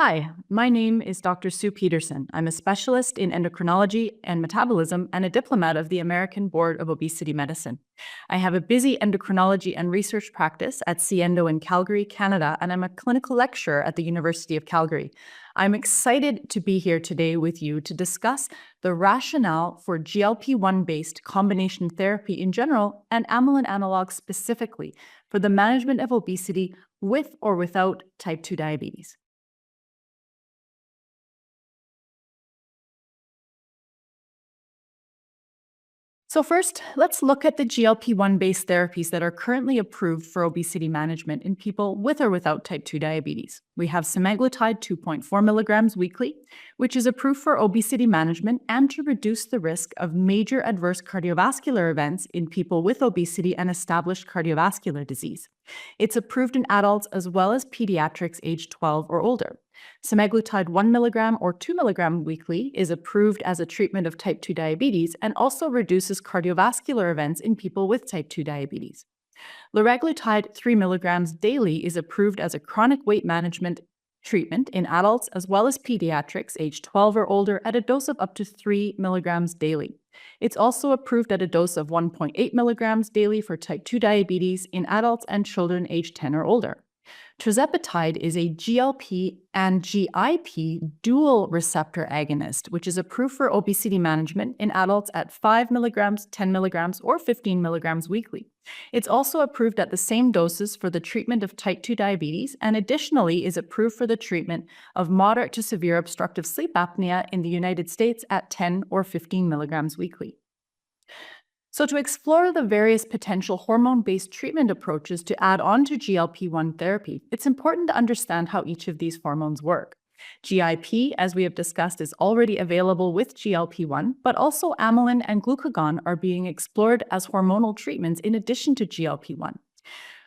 Hi, my name is Dr. Sue Pedersen. I'm a specialist in endocrinology and metabolism and a diplomat of the American Board of Obesity Medicine. I have a busy endocrinology and research practice at CENDO in Calgary, Canada, and I'm a clinical lecturer at the University of Calgary. I'm excited to be here today with you to discuss the rationale for GLP-1-based combination therapy in general and amylin analogs specifically for the management of obesity with or without type 2 diabetes. So first, let's look at the GLP-1-based therapies that are currently approved for obesity management in people with or without type 2 diabetes. We have semaglutide 2.4 milligrams weekly, which is approved for obesity management and to reduce the risk of major adverse cardiovascular events in people with obesity and established cardiovascular disease. It's approved in adults as well as pediatrics aged 12 or older. Semaglutide 1 milligram or 2 milligram weekly is approved as a treatment of type 2 diabetes and also reduces cardiovascular events in people with type 2 diabetes. Liraglutide 3 milligrams daily is approved as a chronic weight management treatment in adults as well as pediatrics aged 12 or older at a dose of up to 3 milligrams daily. It's also approved at a dose of 1.8 milligrams daily for type 2 diabetes in adults and children aged 10 or older. Tirzepatide is a GLP and GIP dual receptor agonist, which is approved for obesity management in adults at 5 milligrams, 10 milligrams, or 15 milligrams weekly. It's also approved at the same doses for the treatment of type 2 diabetes and additionally is approved for the treatment of moderate to severe obstructive sleep apnea in the United States at 10 or 15 milligrams weekly. So to explore the various potential hormone-based treatment approaches to add on to GLP-1 therapy, it's important to understand how each of these hormones work. GIP, as we have discussed, is already available with GLP-1, but also amylin and glucagon are being explored as hormonal treatments in addition to GLP-1.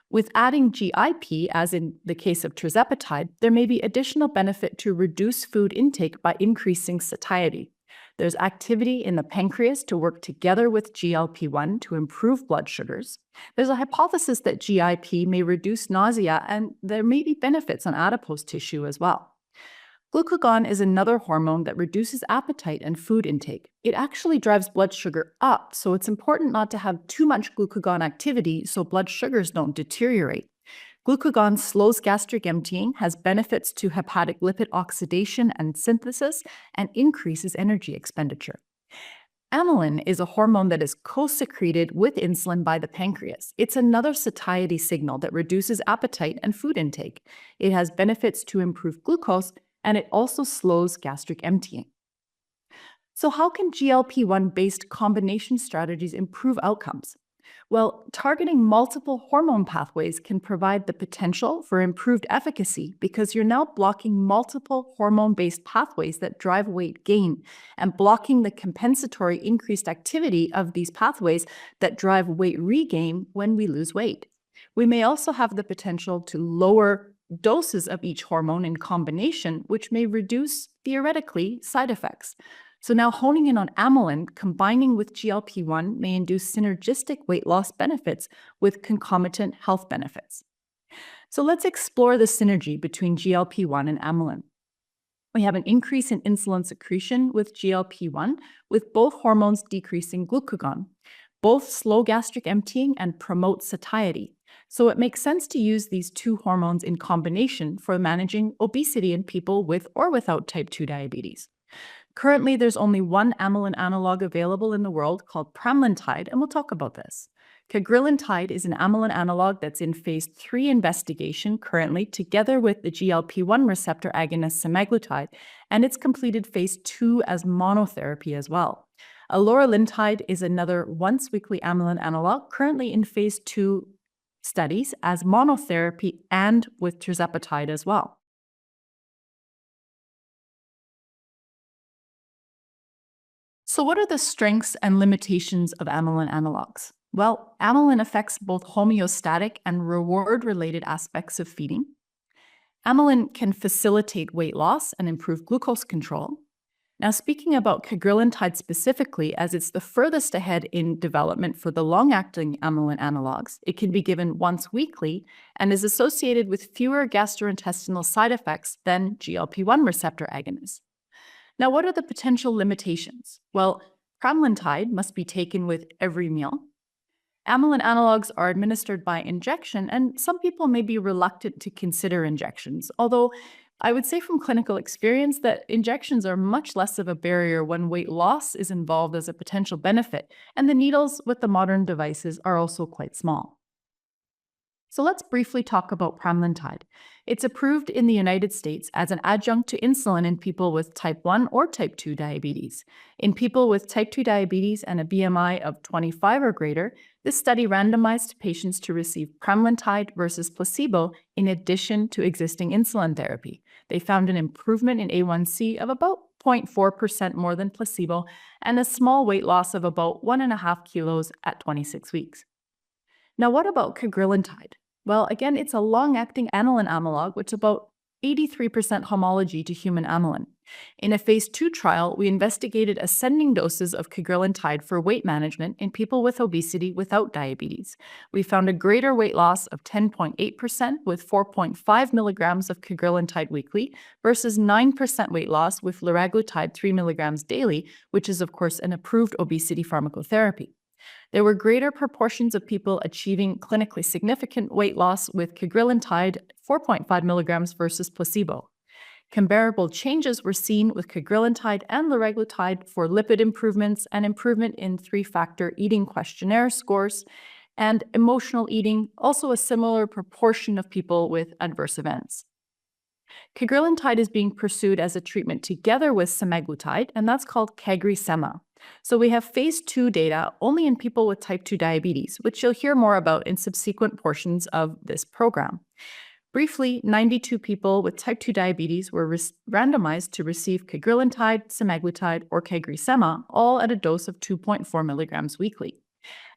With adding GIP, as in the case of tirzepatide, there may be additional benefit to reduce food intake by increasing satiety. There's activity in the pancreas to work together with GLP-1 to improve blood sugars. There's a hypothesis that GIP may reduce nausea, and there may be benefits on adipose tissue as well. Glucagon is another hormone that reduces appetite and food intake. It actually drives blood sugar up, so it's important not to have too much glucagon activity so blood sugars don't deteriorate. Glucagon slows gastric emptying, has benefits to hepatic lipid oxidation and synthesis, and increases energy expenditure. Amylin is a hormone that is co-secreted with insulin by the pancreas. It's another satiety signal that reduces appetite and food intake. It has benefits to improve glucose, and it also slows gastric emptying. So how can GLP-1-based combination strategies improve outcomes? Well, targeting multiple hormone pathways can provide the potential for improved efficacy because you're now blocking multiple hormone-based pathways that drive weight gain and blocking the compensatory increased activity of these pathways that drive weight regain when we lose weight. We may also have the potential to lower doses of each hormone in combination, which may reduce, theoretically, side effects. So now honing in on amylin, combining with GLP-1 may induce synergistic weight loss benefits with concomitant health benefits. So let's explore the synergy between GLP-1 and amylin. We have an increase in insulin secretion with GLP-1, with both hormones decreasing glucagon. Both slow gastric emptying and promote satiety. So it makes sense to use these two hormones in combination for managing obesity in people with or without type 2 diabetes. Currently, there's only one amylin analog available in the world called pramlintide, and we'll talk about this. Cagrilintide is an amylin analog that's in phase 3 investigation currently, together with the GLP-1 receptor agonist semaglutide, and it's completed phase 2 as monotherapy as well. Aloralintide is another once-weekly amylin analog, currently in phase 2 studies as monotherapy and with tirzepatide as well. So what are the strengths and limitations of amylin analogs? Well, amylin affects both homeostatic and reward-related aspects of feeding. Amylin can facilitate weight loss and improve glucose control. Now, speaking about cagrilintide specifically, as it's the furthest ahead in development for the long-acting amylin analogs, it can be given once weekly and is associated with fewer gastrointestinal side effects than GLP-1 receptor agonists. Now, what are the potential limitations? Well, pramlintide must be taken with every meal. Amylin analogs are administered by injection, and some people may be reluctant to consider injections, although I would say from clinical experience that injections are much less of a barrier when weight loss is involved as a potential benefit, and the needles with the modern devices are also quite small. So let's briefly talk about pramlintide. It's approved in the United States as an adjunct to insulin in people with type 1 or type 2 diabetes. In people with type 2 diabetes and a BMI of 25 or greater, this study randomized patients to receive pramlintide versus placebo in addition to existing insulin therapy. They found an improvement in A1C of about 0.4% more than placebo and a small weight loss of about 1.5 kilos at 26 weeks. Now, what about cagrilintide? Well, again, it's a long-acting amylin analog with about 83% homology to human amylin. In a phase 2 trial, we investigated ascending doses of cagrilintide for weight management in people with obesity without diabetes. We found a greater weight loss of 10.8% with 4.5 milligrams of cagrilintide weekly versus 9% weight loss with liraglutide 3 milligrams daily, which is, of course, an approved obesity pharmacotherapy. There were greater proportions of people achieving clinically significant weight loss with cagrilintide 4.5 milligrams versus placebo. Comparable changes were seen with cagrilintide and liraglutide for lipid improvements and improvement in 3-factor eating questionnaire scores, and emotional eating, also a similar proportion of people with adverse events. Cagrilintide is being pursued as a treatment together with semaglutide, and that's called CagriSema. So we have phase 2 data only in people with type 2 diabetes, which you'll hear more about in subsequent portions of this program. Briefly, 92 people with type 2 diabetes were randomized to receive cagrilintide, semaglutide, or CagriSema, all at a dose of 2.4 milligrams weekly.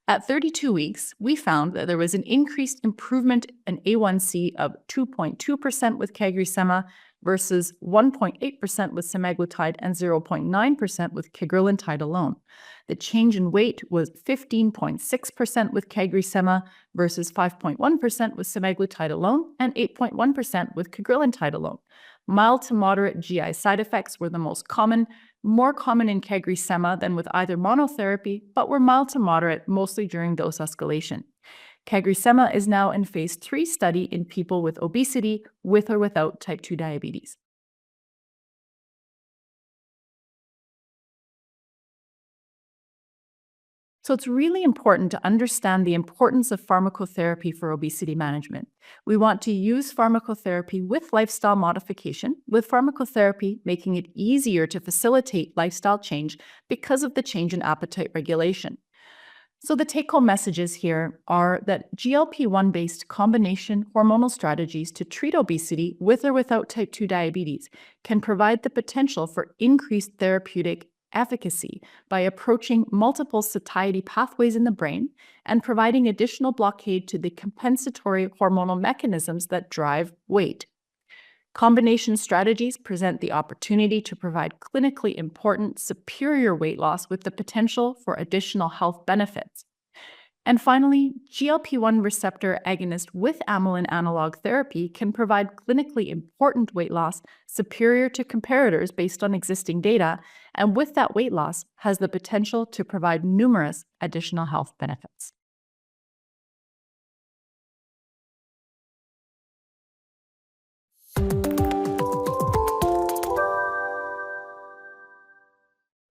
At 32 weeks, we found that there was an increased improvement in A1C of 2.2% with CagriSema versus 1.8% with semaglutide and 0.9% with cagrilintide alone. The change in weight was 15.6% with CagriSema versus 5.1% with semaglutide alone and 8.1% with cagrilintide alone. Mild to moderate GI side effects were the most common, more common in CagriSema than with either monotherapy, but were mild to moderate, mostly during dose escalation. CagriSema is now in phase 3 study in people with obesity with or without type 2 diabetes. So it's really important to understand the importance of pharmacotherapy for obesity management. We want to use pharmacotherapy with lifestyle modification, with pharmacotherapy making it easier to facilitate lifestyle change because of the change in appetite regulation. So the take-home messages here are that GLP-1 based combination hormonal strategies to treat obesity with or without type 2 diabetes can provide the potential for increased therapeutic efficacy by approaching multiple satiety pathways in the brain and providing additional blockade to the compensatory hormonal mechanisms that drive weight. Combination strategies present the opportunity to provide clinically important superior weight loss with the potential for additional health benefits. And finally, GLP-1 receptor agonist with amylin analog therapy can provide clinically important weight loss superior to comparators based on existing data, and with that weight loss has the potential to provide numerous additional health benefits.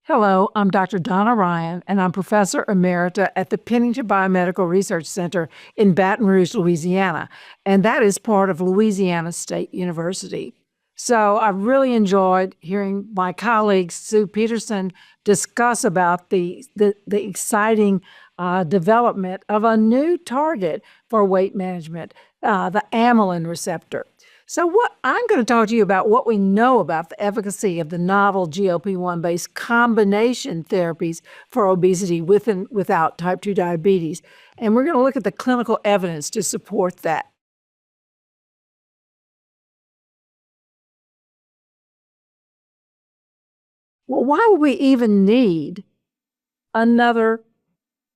Hello, I'm Dr. Donna Ryan, and I'm Professor Emerita at the Pennington Biomedical Research Center in Baton Rouge, Louisiana, and that is part of Louisiana State University. So I've really enjoyed hearing my colleague Sue Pedersen discuss about the exciting development of a new target for weight management, the amylin receptor. So I'm going to talk to you about what we know about the efficacy of the novel GLP-1 based combination therapies for obesity with and without type 2 diabetes. And we're going to look at the clinical evidence to support that. Well, why would we even need another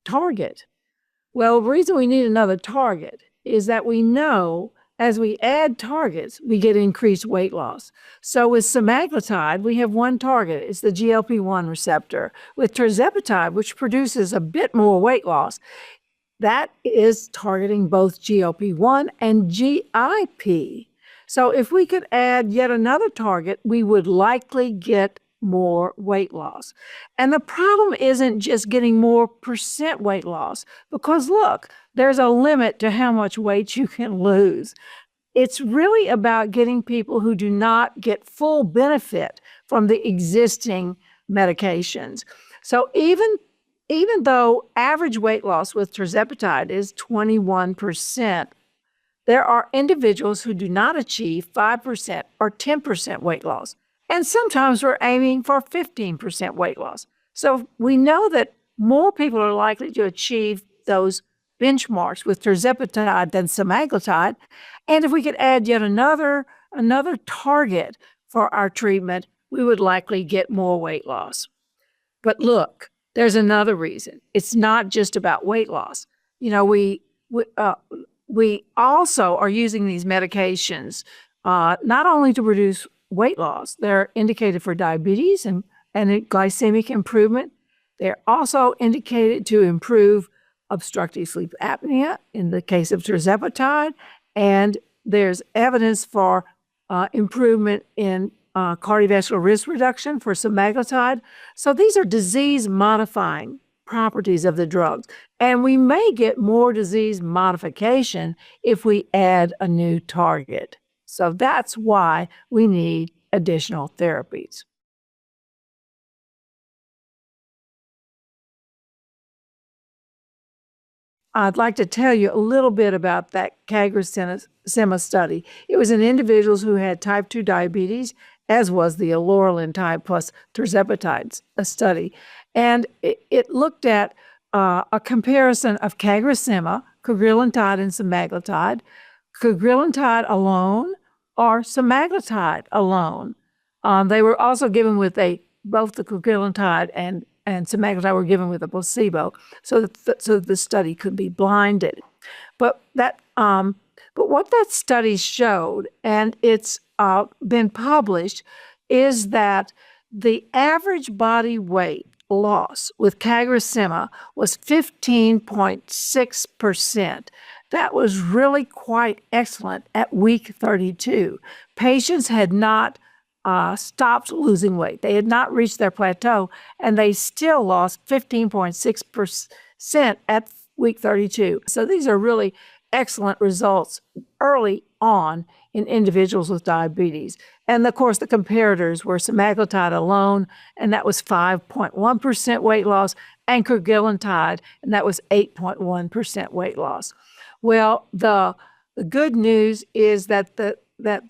target? Well, the reason we need another target is that we know as we add targets, we get increased weight loss. So with semaglutide, we have one target. It's the GLP-1 receptor. With tirzepatide, which produces a bit more weight loss, that is targeting both GLP-1 and GIP. So if we could add yet another target, we would likely get more weight loss. And the problem isn't just getting more percent weight loss, because look, there's a limit to how much weight you can lose. It's really about getting people who do not get full benefit from the existing medications. So even though average weight loss with tirzepatide is 21%, there are individuals who do not achieve 5% or 10% weight loss. And sometimes we're aiming for 15% weight loss. So we know that more people are likely to achieve those benchmarks with tirzepatide than semaglutide. And if we could add yet another target for our treatment, we would likely get more weight loss. But look, there's another reason. It's not just about weight loss. We also are using these medications not only to produce weight loss. They're indicated for diabetes and glycemic improvement. They're also indicated to improve obstructive sleep apnea in the case of tirzepatide, and there's evidence for improvement in cardiovascular risk reduction for semaglutide. So these are disease-modifying properties of the drugs, and we may get more disease modification if we add a new target. So that's why we need additional therapies. I'd like to tell you a little bit about that CagriSema study. It was in individuals who had type 2 diabetes, as was the eloralintide plus tirzepatide study. And it looked at a comparison of CagriSema, cagrilintide, and semaglutide, cagrilintide alone or semaglutide alone. They were also given with both the cagrilintide and semaglutide were given with a placebo, so that the study could be blinded. But what that study showed, and it's been published, is that the average body weight loss with CagriSema was 15.6%. That was really quite excellent at week 32. Patients had not stopped losing weight. They had not reached their plateau, and they still lost 15.6% at week 32. So these are really excellent results early on in individuals with diabetes. And of course, the comparators were semaglutide alone, and that was 5.1% weight loss, and cagrilintide, and that was 8.1% weight loss. Well, the good news is that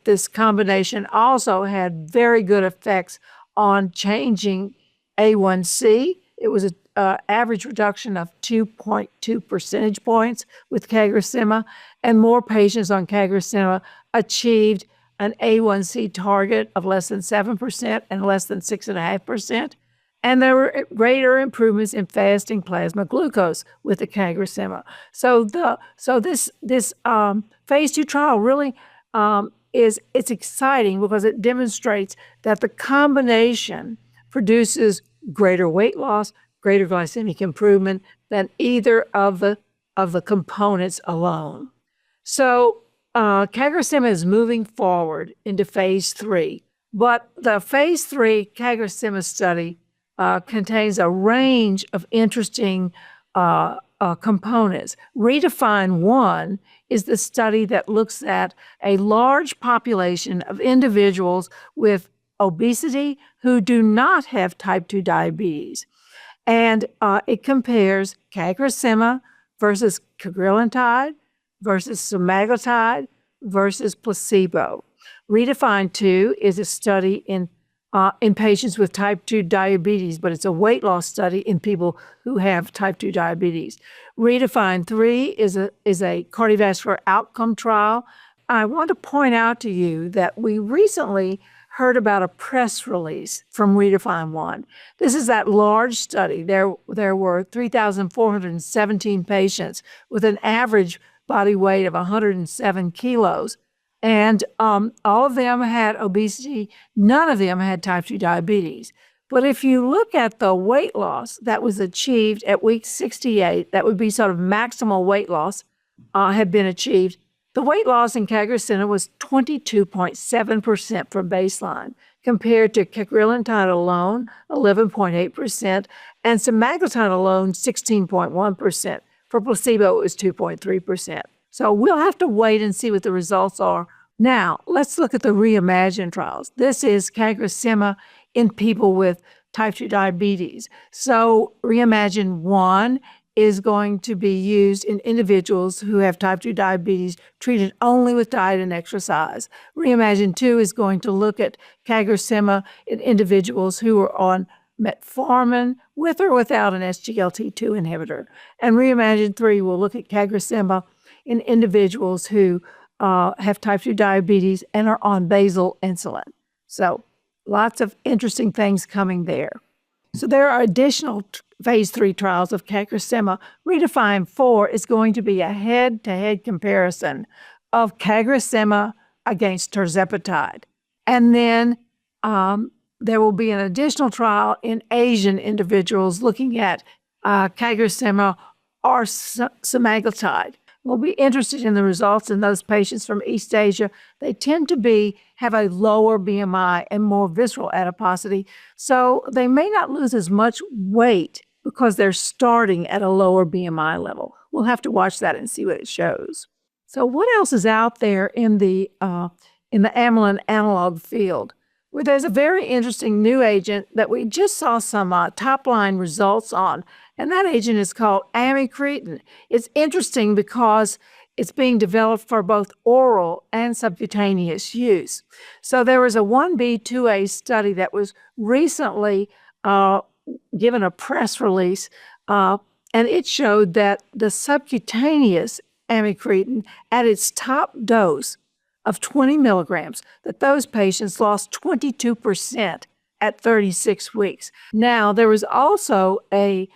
this combination also had very good effects on changing A1C. It was an average reduction of 2.2 percentage points with CagriSema, and more patients on CagriSema achieved an A1C target of less than 7% and less than 6.5%. And there were greater improvements in fasting plasma glucose with the CagriSema. So this phase 2 trial really it's exciting because it demonstrates that the combination produces greater weight loss, greater glycemic improvement than either of the components alone. So CagriSema is moving forward into phase 3, but the phase 3 CagriSema study contains a range of interesting components. REDEFINE 1 is the study that looks at a large population of individuals with obesity who do not have type 2 diabetes. And it compares CagriSema versus cagrilintide versus semaglutide versus placebo. REDEFINE 2 is a study in patients with type 2 diabetes, but it's a weight loss study in people who have type 2 diabetes. REDEFINE 3 is a cardiovascular outcome trial. I want to point out to you that we recently heard about a press release from Redefine 1. This is that large study. There were 3,417 patients with an average body weight of 107 kilos. And all of them had obesity. None of them had type 2 diabetes. But if you look at the weight loss that was achieved at week 68, that would be sort of maximal weight loss had been achieved. The weight loss in CagriSema was 22.7% from baseline, compared to cagrilintide alone, 11.8%, and semaglutide alone, 16.1%. For placebo, it was 2.3%. So we'll have to wait and see what the results are. Now, let's look at the Reimagine trials. This is CagriSema in people with type 2 diabetes. So Reimagine 1 is going to be used in individuals who have type 2 diabetes treated only with diet and exercise. Reimagine 2 is going to look at CagriSema in individuals who are on metformin with or without an SGLT2 inhibitor. And Reimagine 3 will look at CagriSema in individuals who have type 2 diabetes and are on basal insulin. So lots of interesting things coming there. So there are additional phase 3 trials of CagriSema. Redefine 4 is going to be a head-to-head comparison of CagriSema against tirzepatide. And then there will be an additional trial in Asian individuals looking at CagriSema or semaglutide. We'll be interested in the results in those patients from East Asia. They tend to have a lower BMI and more visceral adiposity, so they may not lose as much weight because they're starting at a lower BMI level. We'll have to watch that and see what it shows. So what else is out there in the amylin analog field? Well, there's a very interesting new agent that we just saw some top-line results on, and that agent is called amycretin. It's interesting because it's being developed for both oral and subcutaneous use. So there was a 1b/2a study that was recently given a press release, and it showed that the subcutaneous amycretin at its top dose of 20 milligrams, that those patients lost 22% at 36 weeks. Now, there was also a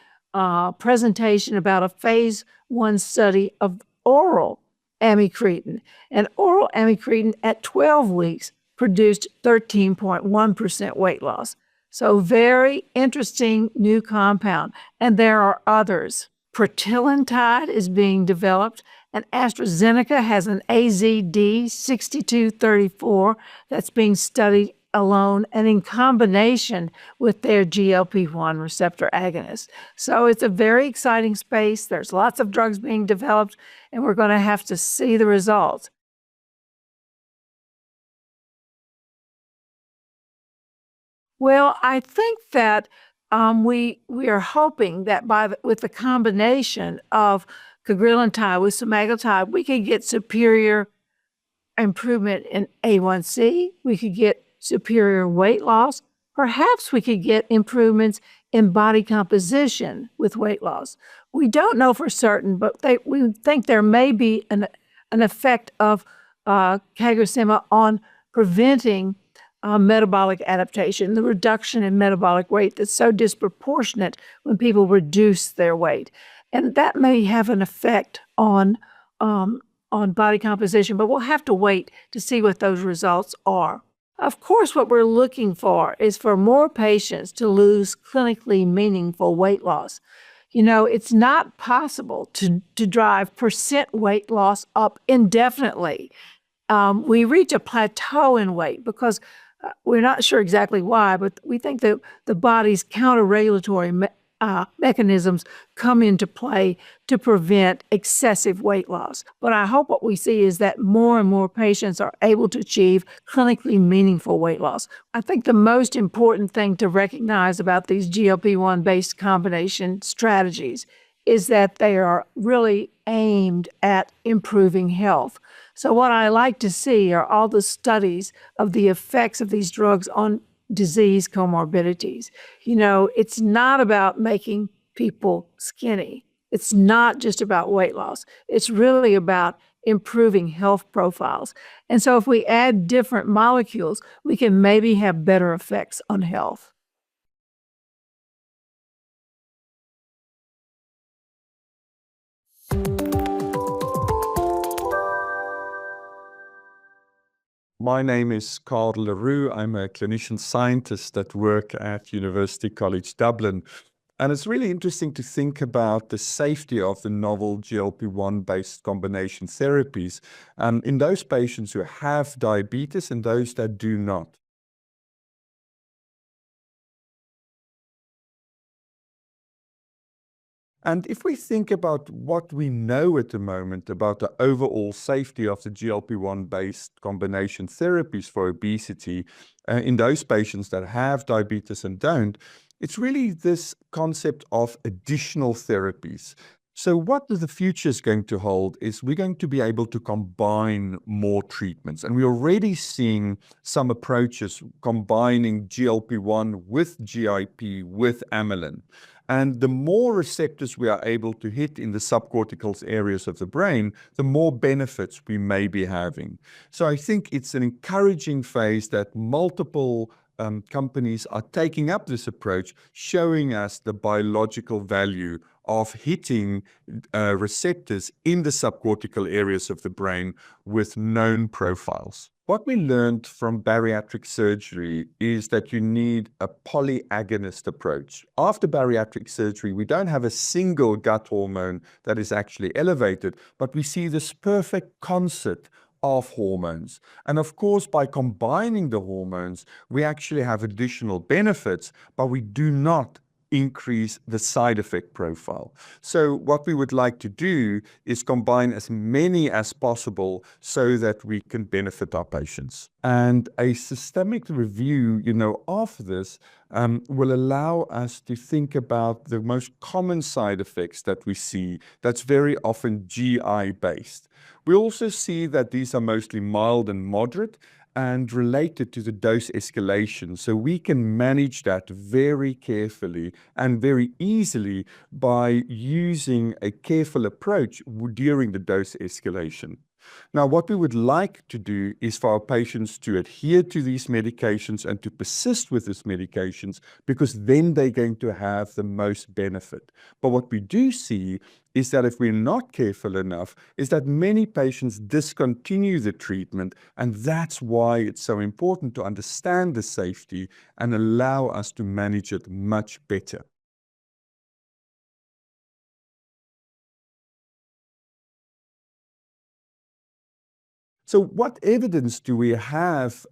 presentation about a phase 1 study of oral amycretin, and oral amycretin at 12 weeks produced 13.1% weight loss. So very interesting new compound, and there are others. Protilintide is being developed, and AstraZeneca has an AZD6234 that's being studied alone and in combination with their GLP-1 receptor agonist. So it's a very exciting space. There's lots of drugs being developed, and we're going to have to see the results. Well, I think that we are hoping that with the combination of cagrilintide with semaglutide, we could get superior improvement in A1C. We could get superior weight loss. Perhaps we could get improvements in body composition with weight loss. We don't know for certain, but we think there may be an effect of CagriSema on preventing metabolic adaptation, the reduction in metabolic weight that's so disproportionate when people reduce their weight. And that may have an effect on body composition, but we'll have to wait to see what those results are. Of course, what we're looking for is for more patients to lose clinically meaningful weight loss. You know, it's not possible to drive percent weight loss up indefinitely. We reach a plateau in weight because we're not sure exactly why, but we think that the body's counter-regulatory mechanisms come into play to prevent excessive weight loss. But I hope what we see is that more and more patients are able to achieve clinically meaningful weight loss. I think the most important thing to recognize about these GLP-1 based combination strategies is that they are really aimed at improving health. So what I like to see are all the studies of the effects of these drugs on disease comorbidities. You know, it's not about making people skinny. It's not just about weight loss. It's really about improving health profiles. And so if we add different molecules, we can maybe have better effects on health. My name is Carel le Roux. I'm a clinician scientist at work at University College Dublin. And it's really interesting to think about the safety of the novel GLP-1 based combination therapies in those patients who have diabetes and those that do not. And if we think about what we know at the moment about the overall safety of the GLP-1 based combination therapies for obesity in those patients that have diabetes and don't, it's really this concept of additional therapies. So what the future is going to hold is we're going to be able to combine more treatments. And we're already seeing some approaches combining GLP-1 with GIP with amylin. And the more receptors we are able to hit in the subcortical areas of the brain, the more benefits we may be having. So I think it's an encouraging phase that multiple companies are taking up this approach, showing us the biological value of hitting receptors in the subcortical areas of the brain with known profiles. What we learned from bariatric surgery is that you need a polyagonist approach. After bariatric surgery, we don't have a single gut hormone that is actually elevated, but we see this perfect concert of hormones. And of course, by combining the hormones, we actually have additional benefits, but we do not increase the side effect profile. So what we would like to do is combine as many as possible so that we can benefit our patients. And a systemic review, of this will allow us to think about the most common side effects that we see that's very often GI based. We also see that these are mostly mild and moderate and related to the dose escalation. So we can manage that very carefully and very easily by using a careful approach during the dose escalation. Now, what we would like to do is for our patients to adhere to these medications and to persist with these medications, because then they're going to have the most benefit. But what we do see is that if we're not careful enough, is that many patients discontinue the treatment, and that's why it's so important to understand the safety and allow us to manage it much better. So what evidence do we have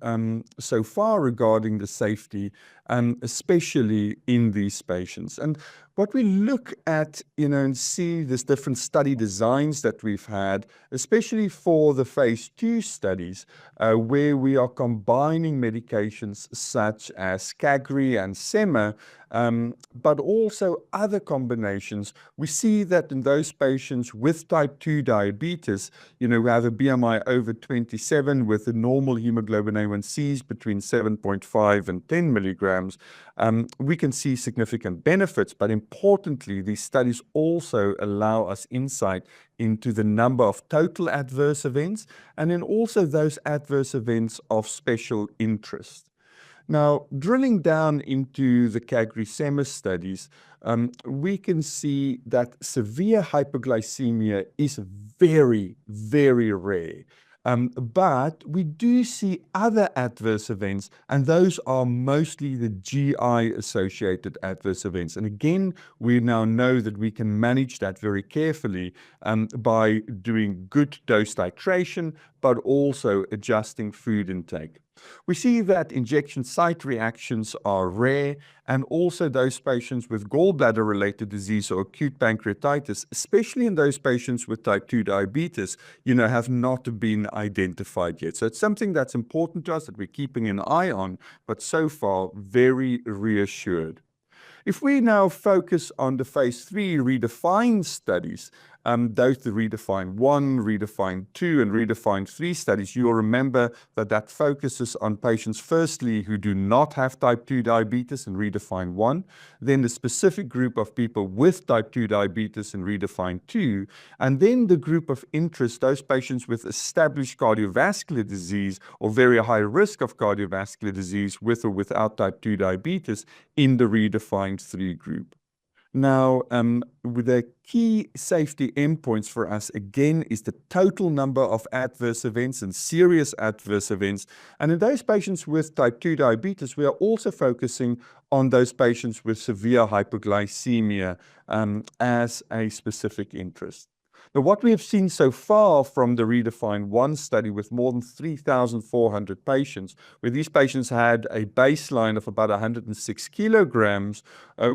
so far regarding the safety, especially in these patients? And what we look at, and see these different study designs that we've had, especially for the phase 2 studies, where we are combining medications such as Cagri and Sema, but also other combinations. We see that in those patients with type 2 diabetes, who have a BMI over 27 with a normal hemoglobin A1Cs between 7.5 and 10 milligrams, we can see significant benefits. But importantly, these studies also allow us insight into the number of total adverse events and then also those adverse events of special interest. Now, drilling down into the Cagri-Sema studies, we can see that severe hypoglycemia is very, very rare. But we do see other adverse events, and those are mostly the GI-associated adverse events. And again, we now know that we can manage that very carefully by doing good dose titration, but also adjusting food intake. We see that injection site reactions are rare, and also those patients with gallbladder-related disease or acute pancreatitis, especially in those patients with type 2 diabetes, have not been identified yet. So it's something that's important to us that we're keeping an eye on, but so far very reassured. If we now focus on the phase 3 redefined studies, those the REDEFINE 1, REDEFINE 2, and REDEFINE 3 studies, you'll remember that that focuses on patients, firstly, who do not have type 2 diabetes in REDEFINE 1, then the specific group of people with type 2 diabetes in REDEFINE 2, and then the group of interest, those patients with established cardiovascular disease or very high risk of cardiovascular disease with or without type 2 diabetes in the REDEFINE 3 group. Now, with the key safety endpoints for us, again, is the total number of adverse events and serious adverse events. And in those patients with type 2 diabetes, we are also focusing on those patients with severe hypoglycemia as a specific interest. Now, what we have seen so far from the REDEFINE 1 study with more than 3,400 patients, where these patients had a baseline of about 106 kilograms,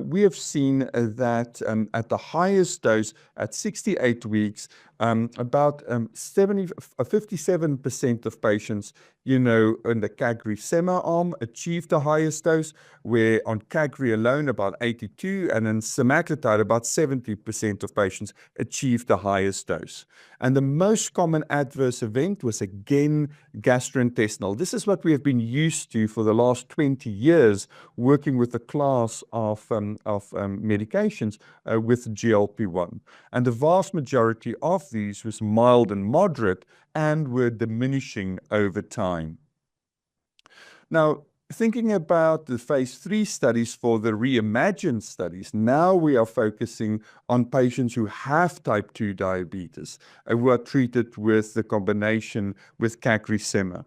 we have seen that at the highest dose at 68 weeks, about 57% of patients, in the CagriSema arm achieved the highest dose, where on Cagri alone about 82, and in semaglutide about 70% of patients achieved the highest dose. And the most common adverse event was again gastrointestinal. This is what we have been used to for the last 20 years working with the class of medications with GLP-1. And the vast majority of these was mild and moderate and were diminishing over time. Now, thinking about the phase 3 studies for the reimagined studies, now we are focusing on patients who have type 2 diabetes, who are treated with the combination with CagriSema.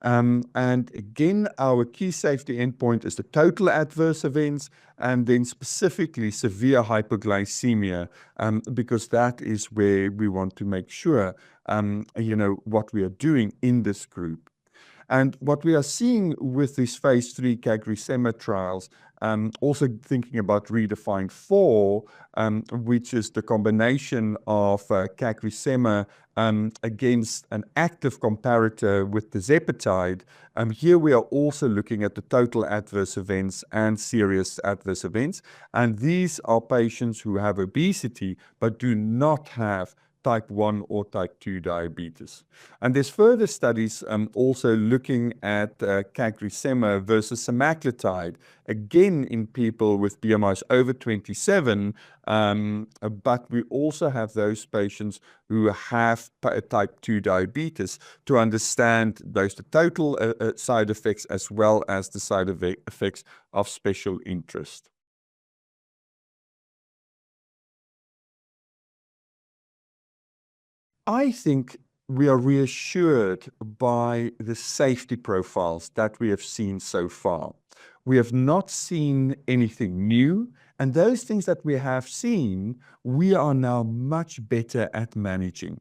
And again, our key safety endpoint is the total adverse events, and then specifically severe hypoglycemia, because that is where we want to make sure, what we are doing in this group. And what we are seeing with these phase 3 CagriSema trials, also thinking about REDEFINE 4, which is the combination of CagriSema against an active comparator with tirzepatide. Here we are also looking at the total adverse events and serious adverse events. And these are patients who have obesity but do not have type 1 or type 2 diabetes. And there's further studies also looking at CagriSema versus semaglutide, again in people with BMIs over 27, but we also have those patients who have type 2 diabetes to understand both the total side effects as well as the side effects of special interest. I think we are reassured by the safety profiles that we have seen so far. We have not seen anything new, and those things that we have seen, we are now much better at managing.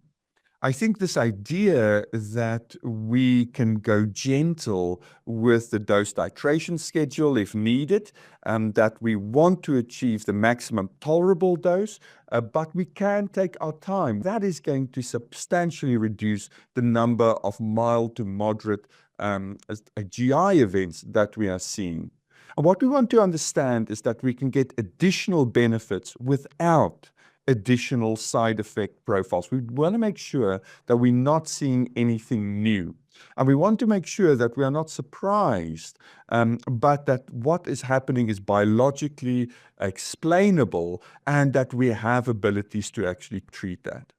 I think this idea that we can go gentle with the dose titration schedule if needed, that we want to achieve the maximum tolerable dose, but we can take our time. That is going to substantially reduce the number of mild to moderate GI events that we are seeing. And what we want to understand is that we can get additional benefits without additional side effect profiles. We want to make sure that we're not seeing anything new. And we want to make sure that we are not surprised, but that what is happening is biologically explainable and that we have abilities to actually treat that.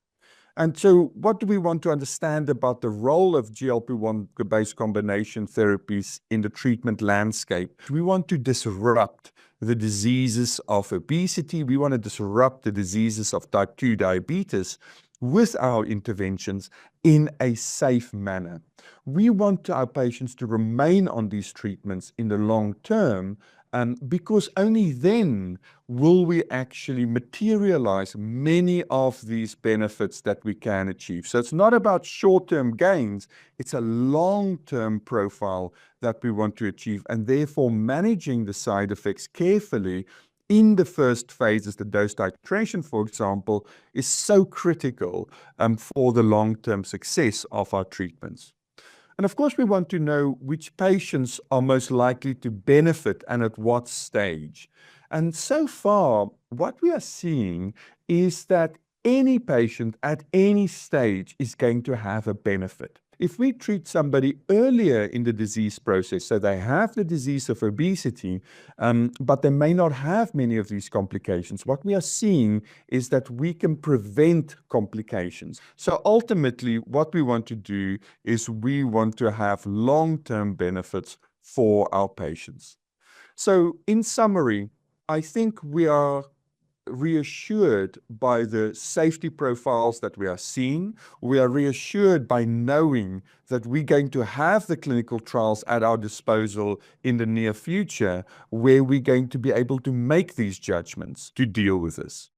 And so what do we want to understand about the role of GLP-1-based combination therapies in the treatment landscape? We want to disrupt the diseases of obesity. We want to disrupt the diseases of type 2 diabetes with our interventions in a safe manner. We want our patients to remain on these treatments in the long term, because only then will we actually materialize many of these benefits that we can achieve. So it's not about short-term gains, it's a long-term profile that we want to achieve, and therefore managing the side effects carefully in the first phases, the dose titration, for example, is so critical for the long-term success of our treatments. And of course, we want to know which patients are most likely to benefit and at what stage. And so far, what we are seeing is that any patient at any stage is going to have a benefit. If we treat somebody earlier in the disease process, so they have the disease of obesity, but they may not have many of these complications, what we are seeing is that we can prevent complications. So ultimately, what we want to do is we want to have long-term benefits for our patients. So in summary, I think we are reassured by the safety profiles that we are seeing. We are reassured by knowing that we're going to have the clinical trials at our disposal in the near future, where we're going to be able to make these judgments to deal with this.